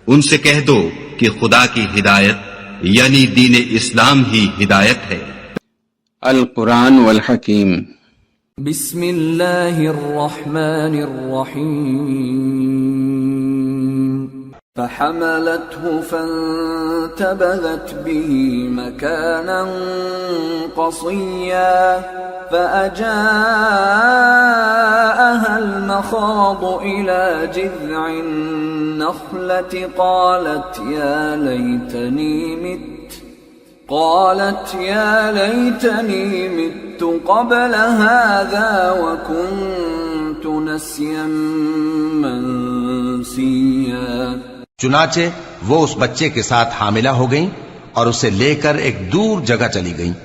ان سے کہہ دو کہ خدا کی ہدایت یعنی دین اسلام ہی ہدایت ہے۔ القرآن والحکیم۔ بسم اللہ الرحمن الرحیم۔ فحملته فانتبذت به مكانا قصيا فأجاءها المخاض إلى جذع النخلة قالت يا ليتني مت قبل هذا وكنت نسيا منسيا۔ چنانچہ وہ اس بچے کے ساتھ حاملہ ہو گئیں اور اسے لے کر ایک دور جگہ چلی گئیں۔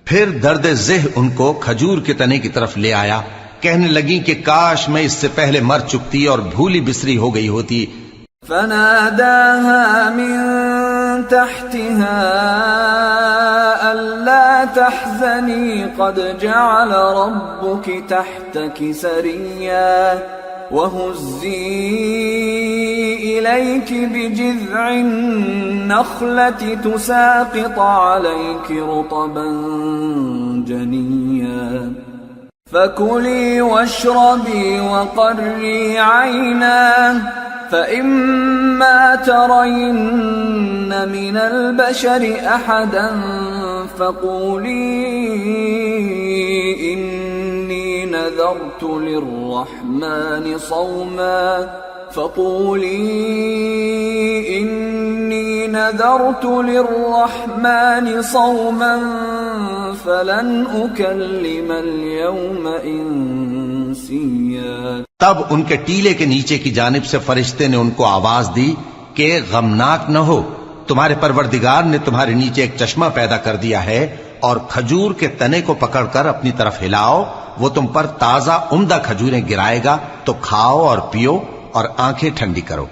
پھر درد ذہ ان کو کھجور کے تنے کی طرف لے آیا، کہنے لگیں کہ کاش میں اس سے پہلے مر چکتی اور بھولی بسری ہو گئی ہوتی۔ فناداها من تحتها ألا تحزني قد جعل ربك تحتك سريا وهزي إليك بجذع النخلة تساقط عليك رطبا جنيا فكلي واشربي وقري عينا فإما ترين من البشر أحدا فقولي إني نذرت للرحمن صوما فلن أكلم اليوم إنسيا۔ تب ان کے ٹیلے کے نیچے کی جانب سے فرشتے نے ان کو آواز دی کہ غمناک نہ ہو، تمہارے پروردگار نے تمہارے نیچے ایک چشمہ پیدا کر دیا ہے، اور کھجور کے تنے کو پکڑ کر اپنی طرف ہلاؤ، وہ تم پر تازہ عمدہ کھجوریں گرائے گا، تو کھاؤ اور پیو اور آنکھیں ٹھنڈی کرو۔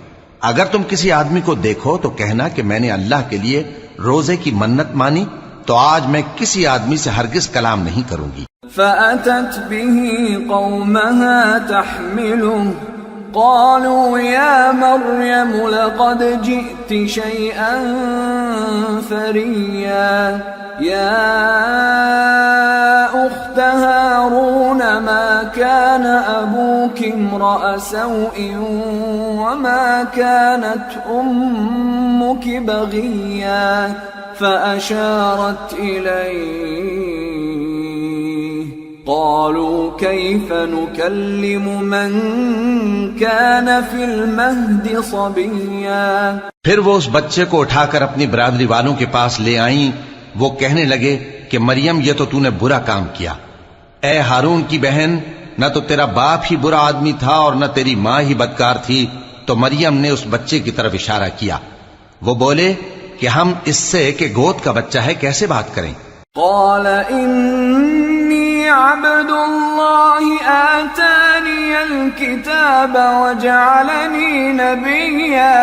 اگر تم کسی آدمی کو دیکھو تو کہنا کہ میں نے اللہ کے لیے روزے کی منت مانی، تو آج میں کسی آدمی سے ہرگز کلام نہیں کروں گی۔ فأتت به قومها تحمله قالوا يا مريم لقد جئت شيئا فريا يا أخت هارون ما كان أبوك امرأ سوء وما كانت أمك بغيا فأشارت إليه قالوا كيف نكلم من كان في المهد صبيا۔ پھر وہ اس بچے کو اٹھا کر اپنی برادری والوں کے پاس لے آئیں۔ وہ کہنے لگے کہ مریم یہ تو نے برا کام کیا، اے ہارون کی بہن، نہ تو تیرا باپ ہی برا آدمی تھا اور نہ تیری ماں ہی بدکار تھی۔ تو مریم نے اس بچے کی طرف اشارہ کیا۔ وہ بولے کہ ہم اس سے کہ گود کا بچہ ہے کیسے بات کریں؟ قال إني عبد الله آتاني الكتاب وجعلني نبيا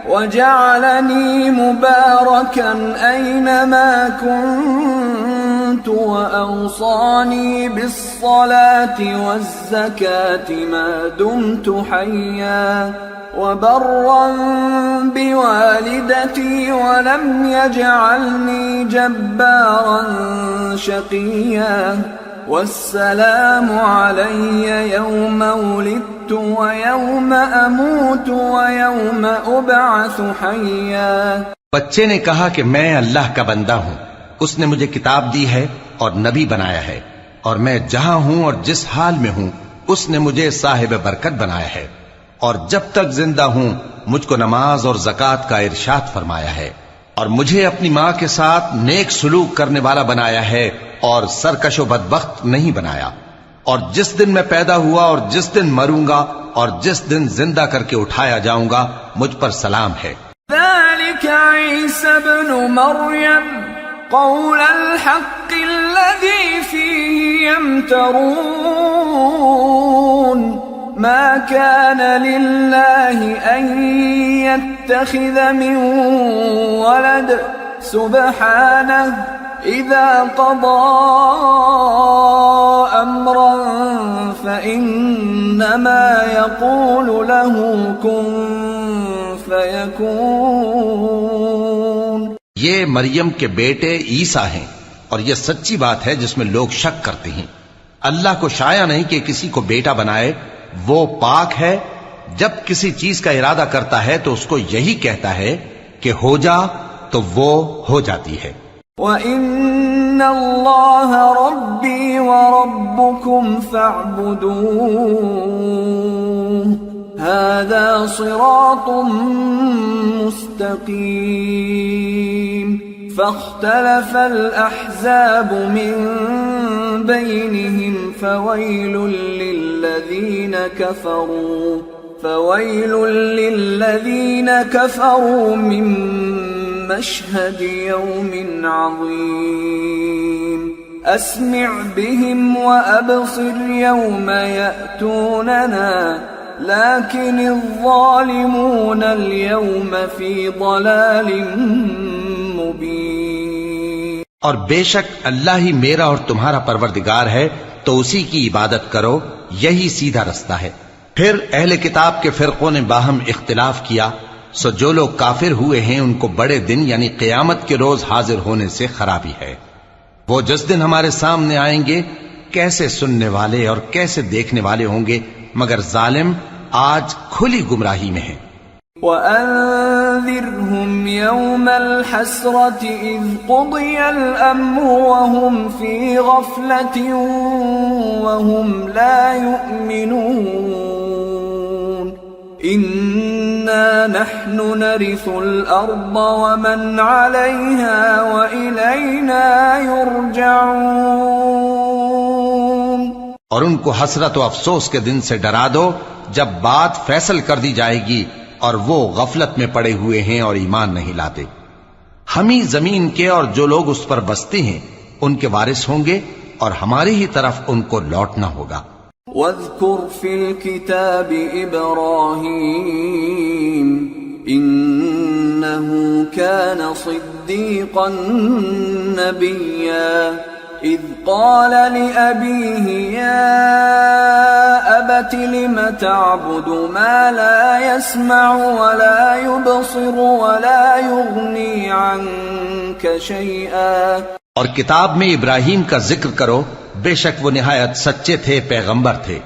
وجعلني مباركا أينما كنت وأوصاني بالصلاة والزكاة ما دمت حيا وبرا بوالدتي ولم يجعلني جبارا شقيا والسلام علي يوم ولدت ويوم أموت ويوم أبعث حيا۔ بچے نے کہا کہ میں اللہ کا بندہ ہوں، اس نے مجھے کتاب دی ہے اور نبی بنایا ہے، اور میں جہاں ہوں اور جس حال میں ہوں اس نے مجھے صاحب برکت بنایا ہے، اور جب تک زندہ ہوں مجھ کو نماز اور زکوٰۃ کا ارشاد فرمایا ہے، اور مجھے اپنی ماں کے ساتھ نیک سلوک کرنے والا بنایا ہے اور سرکش و بدبخت نہیں بنایا، اور جس دن میں پیدا ہوا اور جس دن مروں گا اور جس دن زندہ کر کے اٹھایا جاؤں گا مجھ پر سلام ہے۔ ذلك عيسى ابن مريم قول الحق الذي فيه يمترون ما كان لله أن يتخذ من ولد سبحانه إذا قضى أمرا فإنما يقول له كن فيكون. یہ مریم کے بیٹے عیسیٰ ہیں، اور یہ سچی بات ہے جس میں لوگ شک کرتے ہیں۔ اللہ کو شایع نہیں کہ کسی کو بیٹا بنائے، وہ پاک ہے۔ جب کسی چیز کا ارادہ کرتا ہے تو اس کو یہی کہتا ہے کہ ہو جا، تو وہ ہو جاتی ہے۔ وَإِنَّ اللَّهَ رَبِّي وَرَبُّكُمْ فَاعْبُدُوهُ هَذَا صِرَاطٌ مُسْتَقِيمٌ. فَاخْتَلَفَ الْأَحْزَابُ مِنْ بَيْنِهِمْ فَوَيْلٌ لِلَّذِينَ كَفَرُوا مِنْ مَشْهَدِ يَوْمٍ عَظِيمٍ. أَسْمِعْ بِهِمْ وَأَبْصِرْ يَوْمَ يَأْتُونَنَا لَكِنِ الظَّالِمُونَ الْيَوْمَ فِي ضَلَالٍ مُبِينٍ. اور بے شک اللہ ہی میرا اور تمہارا پروردگار ہے، تو اسی کی عبادت کرو، یہی سیدھا رستہ ہے۔ پھر اہل کتاب کے فرقوں نے باہم اختلاف کیا، سو جو لوگ کافر ہوئے ہیں ان کو بڑے دن یعنی قیامت کے روز حاضر ہونے سے خرابی ہے۔ وہ جس دن ہمارے سامنے آئیں گے کیسے سننے والے اور کیسے دیکھنے والے ہوں گے، مگر ظالم آج کھلی گمراہی میں ہیں۔ وَأَنذِرْهُمْ يَوْمَ الْحَسْرَةِ إِذْ قُضِيَ الْأَمْرُ وَهُمْ فِي غَفْلَةٍ وَهُمْ لَا يُؤْمِنُونَ. إِنَّا نَحْنُ نَرِثُ الْأَرْضَ وَمَنْ عَلَيْهَا وَإِلَيْنَا يُرْجَعُونَ. اور ان کو حسرت و افسوس کے دن سے ڈرا دو جب بات فیصل کر دی جائے گی اور وہ غفلت میں پڑے ہوئے ہیں اور ایمان نہیں لاتے۔ ہم ہی زمین کے اور جو لوگ اس پر بستے ہیں ان کے وارث ہوں گے، اور ہماری ہی طرف ان کو لوٹنا ہوگا۔ وَاذْكُرْ فِي الْكِتَابِ إِبْرَاهِيمَ إِنَّهُ كَانَ صِدِّيقًا نَبِيًّا إِذْ قَالَ لِأَبِيهِ يَا أَبَتِ لِمَ تَعْبُدُ مَا لَا يَسْمَعُ وَلَا يُبْصِرُ وَلَا يُغْنِي عَنْكَ شَيْئًا. اور کتاب میں ابراہیم کا ذکر کرو، بے شک وہ نہایت سچے تھے، پیغمبر تھے۔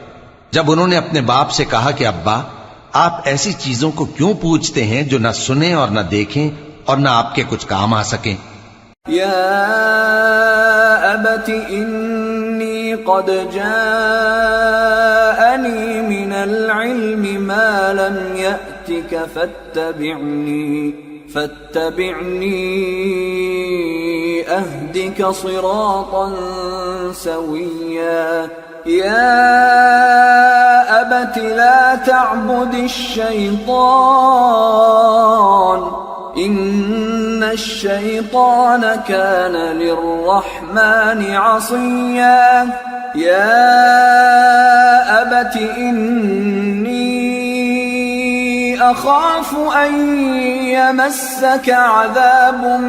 جب انہوں نے اپنے باپ سے کہا کہ ابا، آپ ایسی چیزوں کو کیوں پوچھتے ہیں جو نہ سنیں اور نہ دیکھیں اور نہ آپ کے کچھ کام آ سکیں؟ یا ابت انی قد جاءنی من العلم ما لم یأتک فاتبعنی اہدک صراطا سویا. یا ابت لا تعبد الشیطان ان الشیطان کان للرحمن عصیا. یا ابت انی اخاف ان یمسک عذاب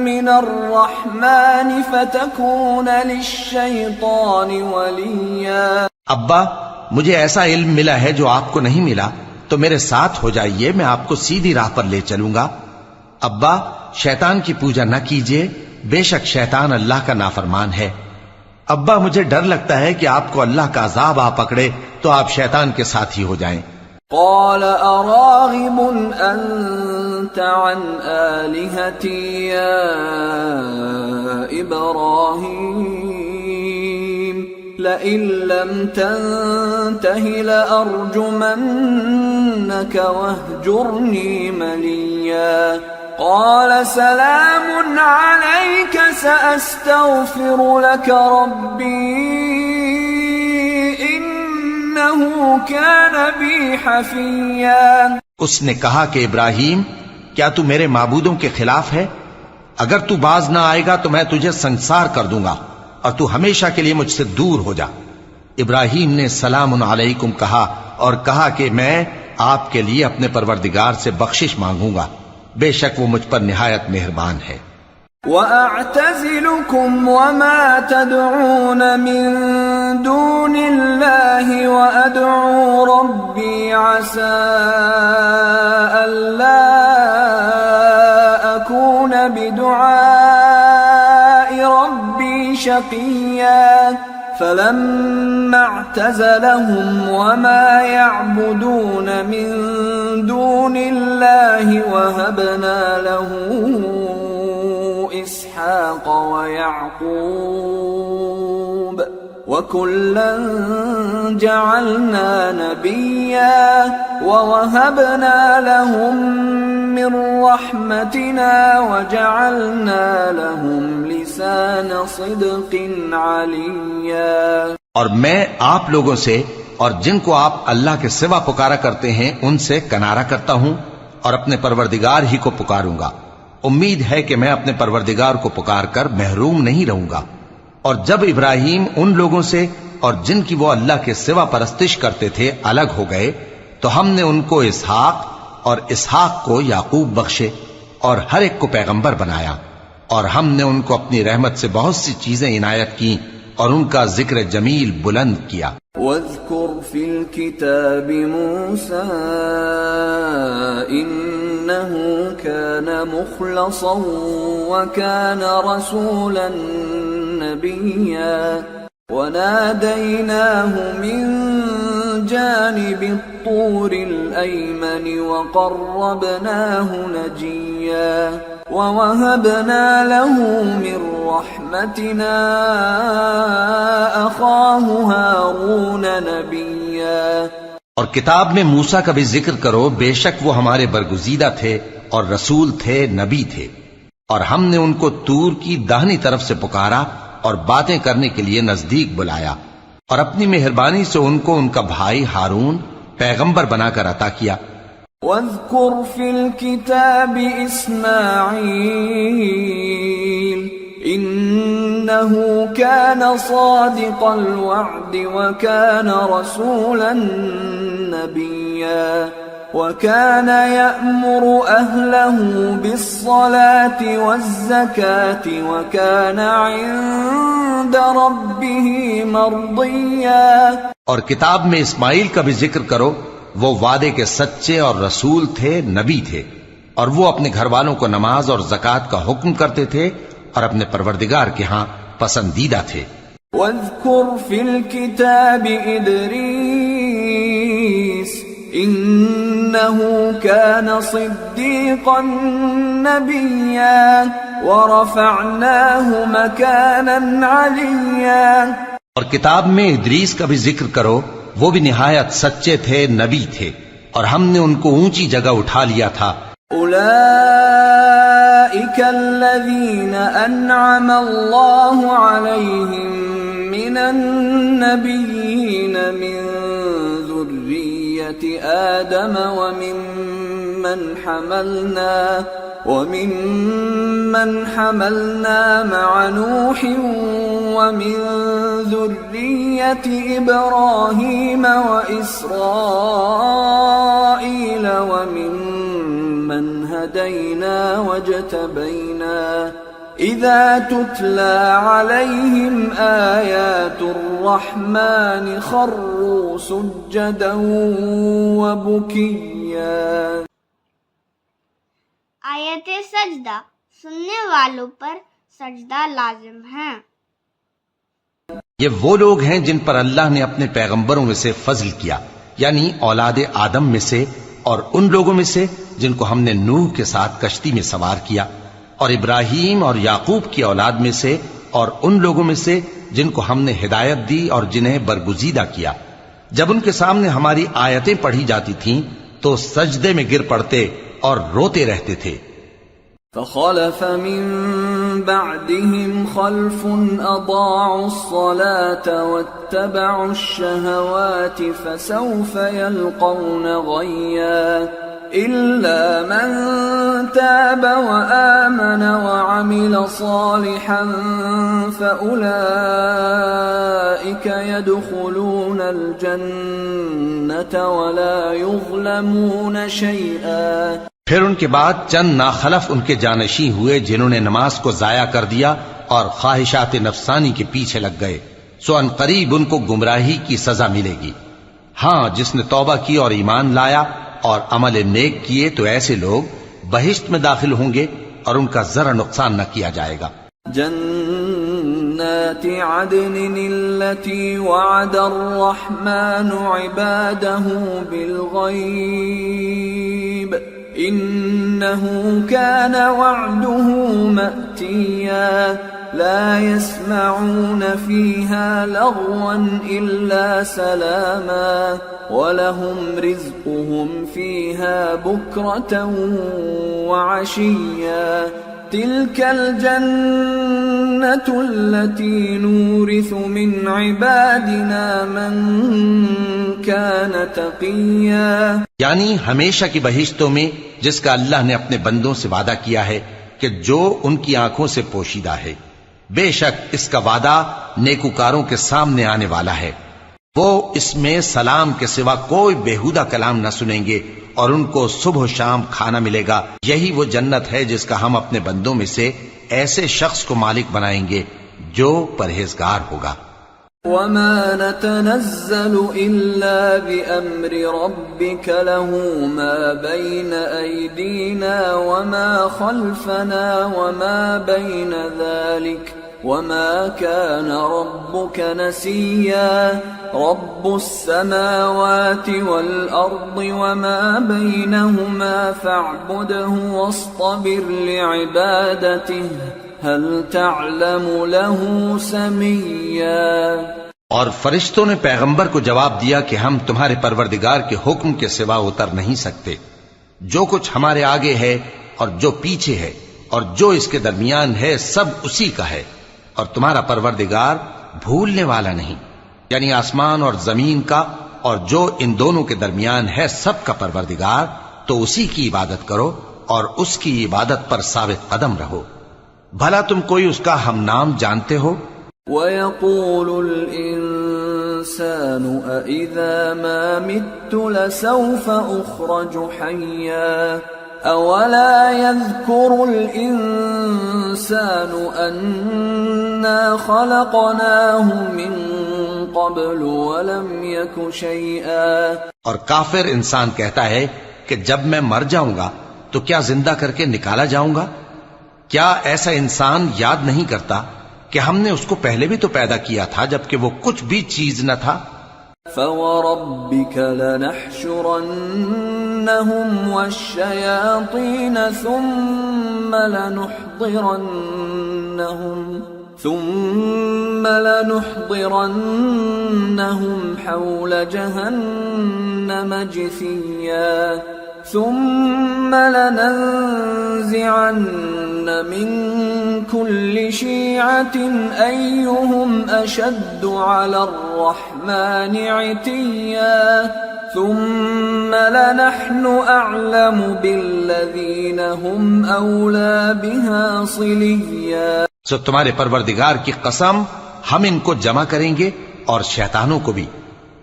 من الرحمن فتکون للشیطان ولیا. ابا، مجھے ایسا علم ملا ہے جو آپ کو نہیں ملا، تو میرے ساتھ ہو جائیے، میں آپ کو سیدھی راہ پر لے چلوں گا۔ ابا، شیطان کی پوجا نہ کیجیے، بے شک شیطان اللہ کا نافرمان ہے۔ ابا، مجھے ڈر لگتا ہے کہ آپ کو اللہ کا عذاب آ پکڑے تو آپ شیطان کے ساتھی ہو جائیں۔ قال اراغب انت عن آلهتی یا ابراہیم لئن لم تنته لأرجمنك واهجرني مليا. قال سلام عليك سأستغفر لك ربي إنه كان بي حفيا. اس نے کہا کہ ابراہیم، کیا تو میرے معبودوں کے خلاف ہے؟ اگر تو باز نہ آئے گا تو میں تجھے سنسار کر دوں گا اور تو ہمیشہ کے لیے مجھ سے دور ہو جا۔ ابراہیم نے سلام علیکم کہا اور کہا کہ میں آپ کے لیے اپنے پروردگار سے بخشش مانگوں گا، بے شک وہ مجھ پر نہایت مہربان ہے۔ وَأَعْتَزِلُكُمْ وَمَا تَدْعُونَ مِن دون الله وأدعو ربي عسى ألا أكون بدعاء ربي شقيا فلما اعتزلهم وما يعبدون من دون الله وهبنا له إسحاق ويعقوب وكلا جعلنا نبيا ووهبنا لهم من رحمتنا وجعلنا لهم لسان صدق عليا۔ اور میں آپ لوگوں سے اور جن کو آپ اللہ کے سوا پکارا کرتے ہیں ان سے کنارہ کرتا ہوں اور اپنے پروردگار ہی کو پکاروں گا۔ امید ہے کہ میں اپنے پروردگار کو پکار کر محروم نہیں رہوں گا۔ اور جب ابراہیم ان لوگوں سے اور جن کی وہ اللہ کے سوا پرستش کرتے تھے الگ ہو گئے تو ہم نے ان کو اسحاق اور اسحاق کو یعقوب بخشے اور ہر ایک کو پیغمبر بنایا، اور ہم نے ان کو اپنی رحمت سے بہت سی چیزیں عنایت کی اور ان کا ذکر جمیل بلند کیا۔ واذكر في الكتاب موسى إنه كان مخلصا وكان رسولا نبيا وناديناه من جانب الطور الأيمن وقربناه نجيا ووهبنا له من رحمتنا أخاه هارون نبيا۔ اور کتاب میں موسیٰ کا بھی ذکر کرو، بے شک وہ ہمارے برگزیدہ تھے اور رسول تھے، نبی تھے، اور ہم نے ان کو طور کی داہنی طرف سے پکارا اور باتیں کرنے کے لیے نزدیک بلایا، اور اپنی مہربانی سے ان کو ان کا بھائی ہارون پیغمبر بنا کر عطا کیا۔ واذكر في الكتاب إسماعيل إنه كان صادق الوعد وكان رسولا نبيا وكان يأمر أهله بالصلاة والزكاة وكان عند ربه مرضيا۔ اور کتاب میں اسماعیل کا بھی ذکر کرو، وہ وعدے کے سچے اور رسول تھے، نبی تھے، اور وہ اپنے گھر والوں کو نماز اور زکوٰۃ کا حکم کرتے تھے اور اپنے پروردگار کے ہاں پسندیدہ تھے۔ واذكر في الكتاب إدريس إنه كان صديقا نبيا ورفعناه مكانا عليا۔ اور کتاب میں ادریس کا بھی ذکر کرو، وہ بھی نہایت سچے تھے، نبی تھے، اور ہم نے ان کو اونچی جگہ اٹھا لیا تھا۔ أولئك الذين أنعم الله عليهم من النبيين من ذرية آدم ومن حملنا مع نوح ومن ذرية إبراهيم وإسرائيل وممن هدينا واجتبينا إذا تتلى عليهم آيات الرحمن خروا سجدا وبكيا۔ آیت سجدہ سننے والوں پر سجدہ لازم ہے۔ یہ وہ لوگ ہیں جن پر اللہ نے اپنے پیغمبروں میں سے فضل کیا، یعنی اولاد آدم میں سے، اور ان لوگوں میں سے جن کو ہم نے نوح کے ساتھ کشتی میں سوار کیا، اور ابراہیم اور یعقوب کی اولاد میں سے، اور ان لوگوں میں سے جن کو ہم نے ہدایت دی اور جنہیں برگزیدہ کیا۔ جب ان کے سامنے ہماری آیتیں پڑھی جاتی تھیں تو سجدے میں گر پڑتے اور روتے رہتے تھے۔ فخلف من بعدهم خلف أضاعوا الصلاة واتبعوا الشهوات فسوف يلقون غيا إلا من تاب وآمن وعمل صالحا فأولئك يدخلون الجنة ولا يظلمون شيئا۔ پھر ان کے بعد چند ناخلف ان کے جانشین ہوئے جنہوں نے نماز کو ضائع کر دیا اور خواہشات نفسانی کے پیچھے لگ گئے، سو ان قریب ان کو گمراہی کی سزا ملے گی۔ ہاں، جس نے توبہ کی اور ایمان لایا اور عمل نیک کیے تو ایسے لوگ بہشت میں داخل ہوں گے اور ان کا ذرا نقصان نہ کیا جائے گا۔ جنات عدن التي وعد الرحمن عباده بالغيب إنه كان وعده مأتيا لا يسمعون فيها لغوا إلا سلاما ولهم رزقهم فيها بكرة وعشيا تلك الجنة التي نورث من عبادنا من كان تقيا، یعنی ہمیشہ کی بہشتوں میں جس کا اللہ نے اپنے بندوں سے وعدہ کیا ہے کہ جو ان کی آنکھوں سے پوشیدہ ہے، بے شک اس کا وعدہ نیکوکاروں کے سامنے آنے والا ہے، وہ اس میں سلام کے سوا کوئی بیہودہ کلام نہ سنیں گے اور ان کو صبح و شام کھانا ملے گا۔ یہی وہ جنت ہے جس کا ہم اپنے بندوں میں سے ایسے شخص کو مالک بنائیں گے جو پرہیزگار ہوگا۔ وما نتنزل إلا بأمر ربك له ما بين أيدينا وما خلفنا وما بين ذلك وما كان ربك نسيا رب السماوات والأرض وما بينهما فاعبده واصطبر لعبادته هل تعلم له سميا۔ اور فرشتوں نے پیغمبر کو جواب دیا کہ ہم تمہارے پروردگار کے حکم کے سوا اتر نہیں سکتے، جو کچھ ہمارے آگے ہے اور جو پیچھے ہے اور جو اس کے درمیان ہے سب اسی کا ہے، اور تمہارا پروردگار بھولنے والا نہیں، یعنی آسمان اور زمین کا اور جو ان دونوں کے درمیان ہے سب کا پروردگار، تو اسی کی عبادت کرو اور اس کی عبادت پر ثابت قدم رہو۔ بھلا تم کوئی اس کا ہم نام جانتے ہو؟ وَيَقُولُ الْإِنسَانُ أَإِذَا مَا مِتُّ لَسَوْفَ أُخْرَجُ حَيًّا أَوَلَا يَذْكُرُ الْإِنسَانُ أَنَّا خَلَقْنَاهُ مِن قَبْلُ وَلَمْ يَكُ شَيْئًا۔ اور کافر انسان کہتا ہے کہ جب میں مر جاؤں گا تو کیا زندہ کر کے نکالا جاؤں گا؟ کیا ایسا انسان یاد نہیں کرتا کہ ہم نے اس کو پہلے بھی تو پیدا کیا تھا جبکہ وہ کچھ بھی چیز نہ تھا؟ فَوَرَبِّكَ لَنَحْشُرَنَّهُمْ وَالشَّيَاطِينَ ثُمَّ لَنُحْضِرَنَّهُمْ حَوْلَ جَهَنَّمَ جِثِيًّا ثُمَّ لَنَنزِعَنَّ مِن كُلِّ شِيعَةٍ أَيُّهُمْ أَشَدُّ عَلَى الرَّحْمَنِ عِتِيًّا ثُمَّ لَنَحْنُ أَعْلَمُ بِالَّذِينَ هُمْ أَوْلَى بِهَا صِلِيًّا۔ سو تمہارے پروردگار کی قسم، ہم ان کو جمع کریں گے اور شیطانوں کو بھی،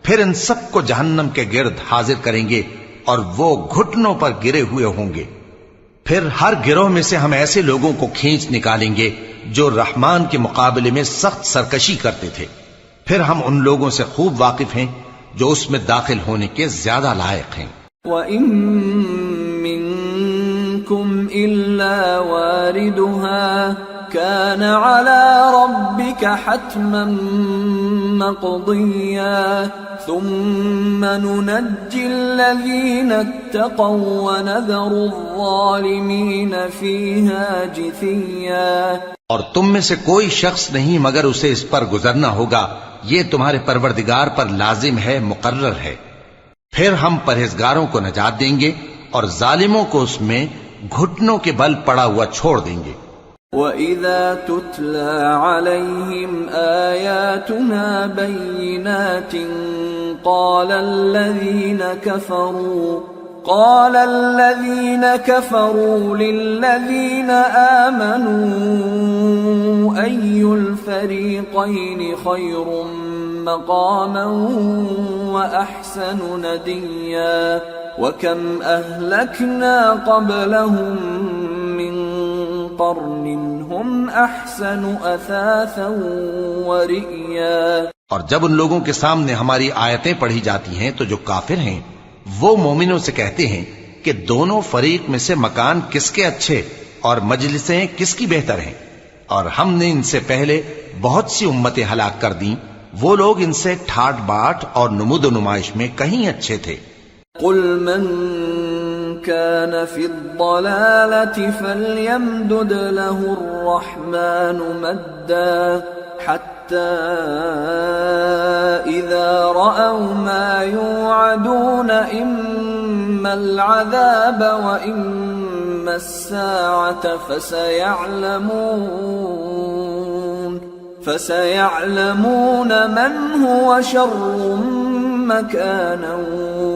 پھر ان سب کو جہنم کے گرد حاضر کریں گے اور وہ گھٹنوں پر گرے ہوئے ہوں گے۔ پھر ہر گروہ میں سے ہم ایسے لوگوں کو کھینچ نکالیں گے جو رحمان کے مقابلے میں سخت سرکشی کرتے تھے، پھر ہم ان لوگوں سے خوب واقف ہیں جو اس میں داخل ہونے کے زیادہ لائق ہیں۔ وَإِن مِّنكُمْ إِلَّا وَارِدُهَا كَانَ عَلَى رَبِّكَ حَتْمًا مَّقْضِيًّا ثُمَّ نُنَجِّي الَّذِينَ اتَّقَوْا وَنَذَرُ الظَّالِمِينَ فِيهَا جِثِيًّا۔ اور تم میں سے کوئی شخص نہیں مگر اسے اس پر گزرنا ہوگا، یہ تمہارے پروردگار پر لازم ہے، مقرر ہے۔ پھر ہم پرہیزگاروں کو نجات دیں گے اور ظالموں کو اس میں گھٹنوں کے بل پڑا ہوا چھوڑ دیں گے۔ وَإِذَا تُتْلَى عَلَيْهِمْ آيَاتُنَا بَيِّنَاتٍ قَالَ الَّذِينَ كَفَرُوا لِلَّذِينَ آمَنُوا أَيُّ الْفَرِيقَيْنِ خَيْرٌ مَّقَامًا وَأَحْسَنُ نَدِيًّا وَكَمْ أَهْلَكْنَا قَبْلَهُم مِّن قَرْنٍ هُمْ أَحْسَنُ أَثَاثًا وَرِئْيًا۔ اور جب ان لوگوں کے سامنے ہماری آیتیں پڑھی جاتی ہیں تو جو کافر ہیں وہ مومنوں سے کہتے ہیں کہ دونوں فریق میں سے مکان کس کے اچھے اور مجلسیں کس کی بہتر ہیں، اور ہم نے ان سے پہلے بہت سی امتیں ہلاک کر دیں، وہ لوگ ان سے ٹھاٹ باٹ اور نمود و نمائش میں کہیں اچھے تھے۔ قل من كان في الضلالة فليمدد له الرحمن مدا حتى إذا رأوا ما يوعدون إما العذاب وإما الساعة فسيعلمون من هو شر مكانا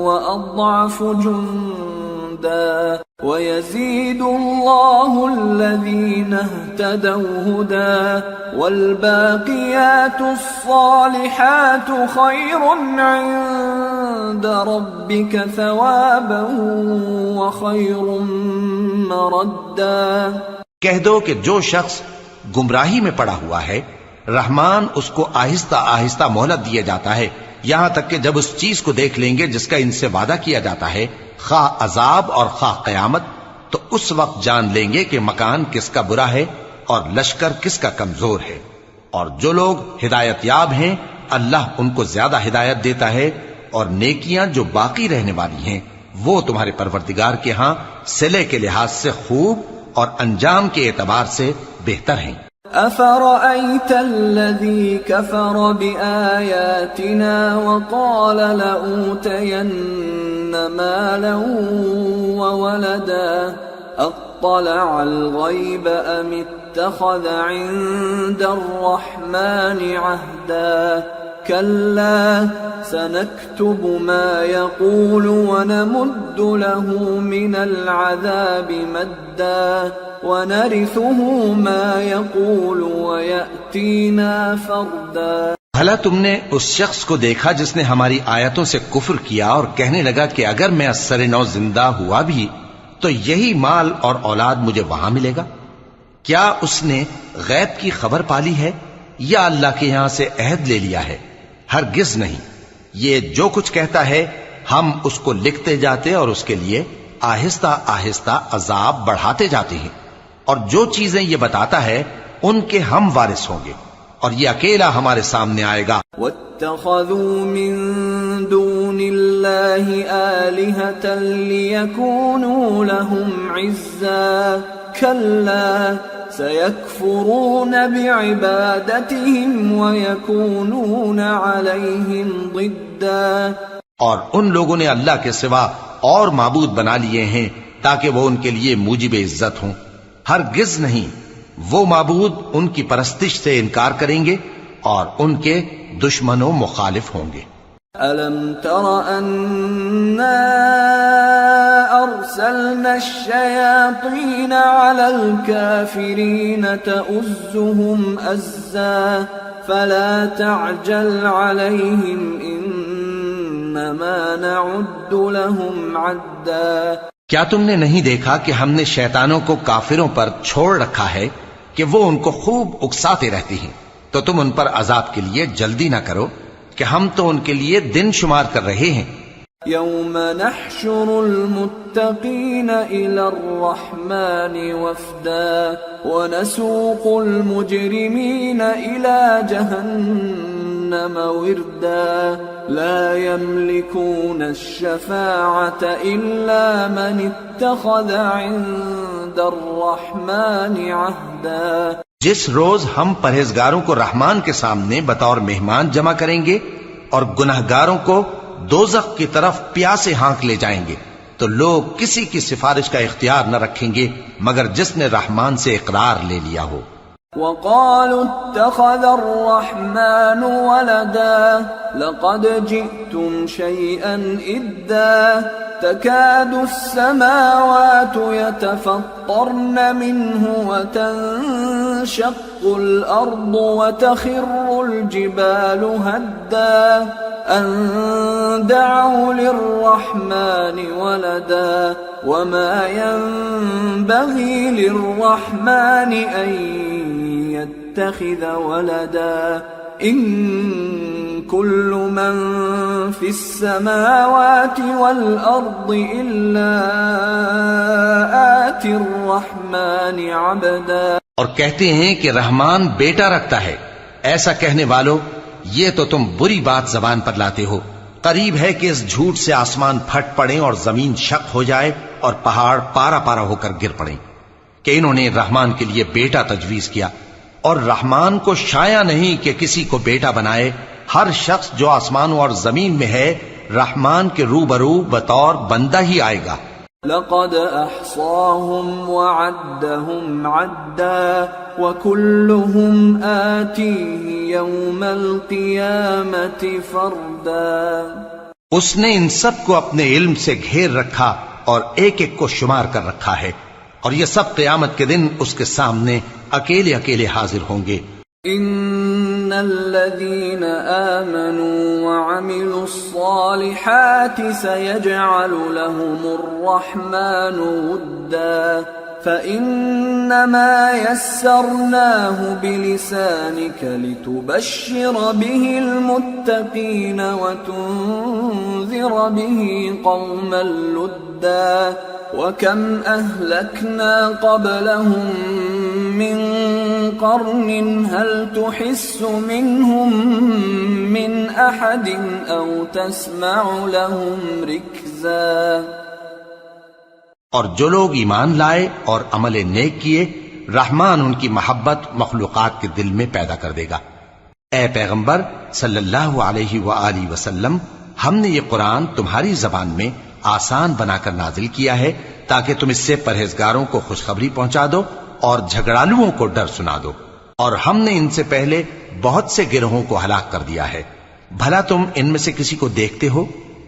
وأضعف جندا ويزيد الله الذين اهتدوا هدى والباقيات الصالحات خير عند ربك ثوابا وخير مردا۔ کہہ دو کہ جو شخص گمراہی میں پڑا ہوا ہے رحمان اس کو آہستہ آہستہ مہلت دیا جاتا ہے، یہاں تک کہ جب اس چیز کو دیکھ لیں گے جس کا ان سے وعدہ کیا جاتا ہے، خواہ عذاب اور خواہ قیامت، تو اس وقت جان لیں گے کہ مکان کس کا برا ہے اور لشکر کس کا کمزور ہے۔ اور جو لوگ ہدایت یاب ہیں اللہ ان کو زیادہ ہدایت دیتا ہے، اور نیکیاں جو باقی رہنے والی ہیں وہ تمہارے پروردگار کے ہاں صلے کے لحاظ سے خوب اور انجام کے اعتبار سے بہتر ہیں۔ أفرأيت الذي كفر بآياتنا وقال لأوتين مالا وولدا أطلع الغيب أم اتخذ عند الرحمن عهدا كلا سنكتب ما يقول ونمد له من العذاب مدا ونرثه ما يقول ويأتينا فردا۔ بھلا تم نے اس شخص کو دیکھا جس نے ہماری آیتوں سے کفر کیا اور کہنے لگا کہ اگر میں اثر نو زندہ ہوا بھی تو یہی مال اور اولاد مجھے وہاں ملے گا؟ کیا اس نے غیب کی خبر پالی ہے یا اللہ کے یہاں سے عہد لے لیا ہے؟ ہرگز نہیں، یہ جو کچھ کہتا ہے ہم اس کو لکھتے جاتے اور اس کے لیے آہستہ آہستہ عذاب بڑھاتے جاتے ہیں، اور جو چیزیں یہ بتاتا ہے ان کے ہم وارث ہوں گے، اور یہ اکیلا ہمارے سامنے آئے گا۔ واتخذوا من دون الله آلهة ليكونوا لهم عزا كلا سيكفرون بعبادتهم ويكونون عليهم ضدا۔ اور ان لوگوں نے اللہ کے سوا اور معبود بنا لیے ہیں تاکہ وہ ان کے لیے موجب عزت ہوں، ہرگز نہیں، وہ معبود ان کی پرستش سے انکار کریں گے اور ان کے دشمن و مخالف ہوں گے۔ أَلَمْ تَرَ أَنَّا أَرْسَلْنَا الشَّيَاطِينَ عَلَى الْكَافِرِينَ تَؤُزُّهُمْ أَزًّا فَلَا تَعْجَلْ عَلَيْهِمْ إِنَّمَا نَعُدُّ لَهُمْ عَدًّا۔ کیا تم نے نہیں دیکھا کہ ہم نے شیطانوں کو کافروں پر چھوڑ رکھا ہے کہ وہ ان کو خوب اکساتے رہتی ہیں، تو تم ان پر عذاب کے لیے جلدی نہ کرو کہ ہم تو ان کے لیے دن شمار کر رہے ہیں۔ يوم نحشر المتقين إلى الرحمن وفدا ونسوق المجرمين إلى جهنم وردا لا يملكون الشفاعة إلا من اتخذ عند الرحمن عهدا۔ جس روز ہم پرہیزگاروں کو رحمان کے سامنے بطور مہمان جمع کریں گے اور گناہگاروں کو دوزخ کی طرف پیاسے ہانک لے جائیں گے، تو لوگ کسی کی سفارش کا اختیار نہ رکھیں گے مگر جس نے رحمان سے اقرار لے لیا ہو۔ وقالوا اتخذ الرحمن ولدا لقد جئتم شيئا إدا تكاد السماوات يتفطرن منه وتنشق الأرض وتخر الجبال هدا أن دعوا للرحمن ولدا وما ينبغي للرحمن أن يتخذ ولدا إن كل من في السماوات والأرض إلا آتي الرحمن عبدا. اور کہتے ہیں کہ رحمان بیٹا رکھتا ہے. ایسا کہنے والو، یہ تو تم بری بات زبان پر لاتے ہو. قریب ہے کہ اس جھوٹ سے آسمان پھٹ پڑیں اور زمین شق ہو جائے اور پہاڑ پارا پارا ہو کر گر پڑیں کہ انہوں نے رحمان کے لیے بیٹا تجویز کیا. اور رحمان کو شایع نہیں کہ کسی کو بیٹا بنائے. ہر شخص جو آسمانوں اور زمین میں ہے رحمان کے روبرو بطور بندہ ہی آئے گا. لقد احصاهم وعدهم عدا وكلهم آتيه يوم القيامة فردا. اس نے ان سب کو اپنے علم سے گھیر رکھا اور ایک ایک کو شمار کر رکھا ہے، اور یہ سب قیامت کے دن اس کے سامنے اکیلے اکیلے حاضر ہوں گے. ان الذين آمنوا وعملوا الصالحات سيجعل لهم الرحمن ودا فإنما يسرناه بلسانك لتبشر به المتقين وتنذر به قوما لدا. وَكَمْ أَهْلَكْنَا قَبْلَهُمْ مِنْ قَرْنٍ هَلْ تُحِسُّ مِنْهُمْ مِنْ أَحَدٍ أَوْ تَسْمَعُ لَهُمْ رِكْزًا. اور جو لوگ ایمان لائے اور عمل نیک کیے، رحمان ان کی محبت مخلوقات کے دل میں پیدا کر دے گا. اے پیغمبر صلی اللہ علیہ وآلہ وسلم، ہم نے یہ قرآن تمہاری زبان میں آسان بنا کر نازل کیا ہے تاکہ تم اس سے پرہیزگاروں کو خوشخبری پہنچا دو اور جھگڑالوؤں کو ڈر سنا دو. اور ہم نے ان سے پہلے بہت سے گروہوں کو ہلاک کر دیا ہے. بھلا تم ان میں سے کسی کو دیکھتے ہو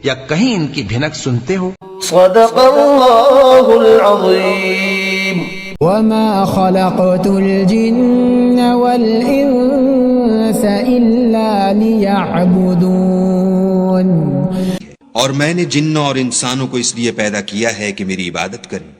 یا کہیں ان کی بھنک سنتے ہو؟ صدق اللہ العظیم. وما خلقت الجن والانس الا ليعبدون. اور میں نے جنوں اور انسانوں کو اس لیے پیدا کیا ہے کہ میری عبادت کریں.